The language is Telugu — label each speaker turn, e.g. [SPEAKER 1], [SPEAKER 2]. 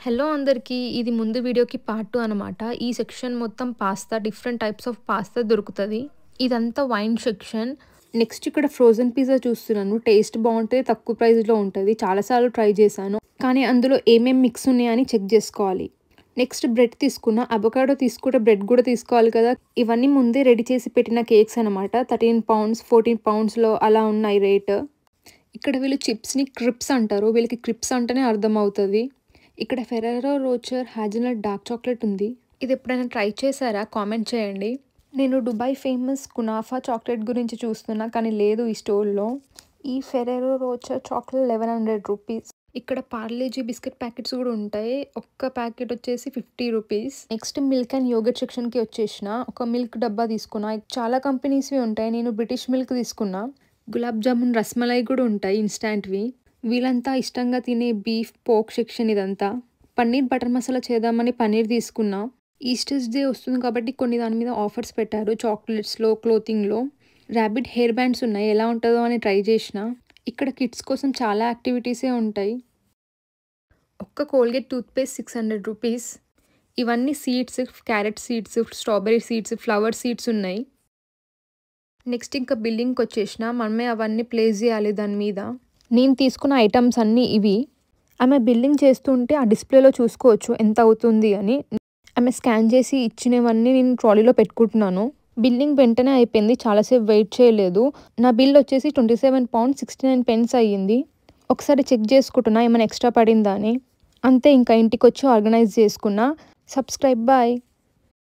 [SPEAKER 1] హలో అందరికీ ఇది ముందు వీడియోకి పార్ట్ 2 అనమాట. ఈ సెక్షన్ మొత్తం pasta different types of pasta దొరుకుతది. ఇదంతా వైన్ సెక్షన్. నెక్స్ట్ ఇక్కడ ఫ్రోజన్ పిజ్జా చూస్తున్నాను. టేస్ట్ బాగుంటుంది, తక్కువ ప్రైస్లో ఉంటుంది. చాలాసార్లు ట్రై చేశాను, కానీ అందులో ఏమేమి మిక్స్ ఉన్నాయని చెక్ చేసుకోవాలి. నెక్స్ట్ బ్రెడ్ తీసుకున్నా. అవకాడో తీసుకుంటే బ్రెడ్ కూడా తీసుకోవాలి కదా. ఇవన్నీ ముందే రెడీ చేసి పెట్టిన కేక్స్ అనమాట. 13 pounds 14 poundsలో అలా ఉన్నాయి రేట్. ఇక్కడ వీళ్ళు చిప్స్ని క్రిప్స్ అంటారు. వీళ్ళకి క్రిప్స్ అంటేనే అర్థమవుతుంది. ఇక్కడ Ferrero Rocher hazelnut dark chocolate ఉంది. ఇది ఎప్పుడైనా ట్రై చేశారా? కామెంట్ చేయండి. నేను దుబాయ్ ఫేమస్ కునాఫా చాక్లెట్ గురించి చూస్తున్నా, కానీ లేదు ఈ స్టోర్లో. ఈ ఫెరెరో రోచర్ చాక్లెట్ 1100 రూపీస్. ఇక్కడ పార్లేజీ బిస్కెట్ ప్యాకెట్స్ కూడా ఉంటాయి. ఒక్క ప్యాకెట్ వచ్చేసి 50 rupees. Next milk and yogurt సెక్షన్కి వచ్చేసిన. ఒక మిల్క్ డబ్బా తీసుకున్నా. చాలా కంపెనీస్వి ఉంటాయి. నేను బ్రిటిష్ మిల్క్ తీసుకున్నా. గులాబ్ జామున్, రస్మలై కూడా ఉంటాయి ఇన్స్టాంట్వి. వీళ్ళంతా ఇష్టంగా తినే బీఫ్ పోక్ సెక్షన్ ఇదంతా. పన్నీర్ బటర్ మసాలా చేద్దామని పన్నీర్ తీసుకున్నా. ఈస్టర్స్ డే వస్తుంది కాబట్టి కొన్ని దాని మీద ఆఫర్స్ పెట్టారు. చాక్లెట్స్లో, క్లోతింగ్లో. ర్యాబిట్ హెయిర్ బ్యాండ్స్ ఉన్నాయి, ఎలా ఉంటుందో అని ట్రై చేసిన. ఇక్కడ కిడ్స్ కోసం చాలా యాక్టివిటీసే ఉంటాయి. ఒక్క కోల్గేట్ టూత్పేస్ట్ 600 రూపీస్. ఇవన్నీ seeds, carrot seeds, strawberry seeds, flower seeds ఉన్నాయి. నెక్స్ట్ ఇంకా బిల్లింగ్కి వచ్చేసిన. మనమే అవన్నీ ప్లేస్ చేయాలి దాని మీద. నేను తీసుకున్న ఐటమ్స్ అన్నీ ఇవి. ఆమె బిల్లింగ్ చేస్తుంటే ఆ డిస్ప్లేలో చూసుకోవచ్చు ఎంత అవుతుంది అని. ఆమె స్కాన్ చేసి ఇచ్చినవన్నీ నేను ట్రాలీలో పెట్టుకుంటున్నాను. బిల్లింగ్ వెంటనే అయిపోయింది, చాలాసేపు వెయిట్ చేయలేదు. నా బిల్ వచ్చేసి 27 pounds 69 అయ్యింది. ఒకసారి చెక్ చేసుకుంటున్నా ఏమైనా ఎక్స్ట్రా పడిందా అని. అంతే, ఇంకా ఇంటికి వచ్చి ఆర్గనైజ్ చేసుకున్నా. Subscribe, bye.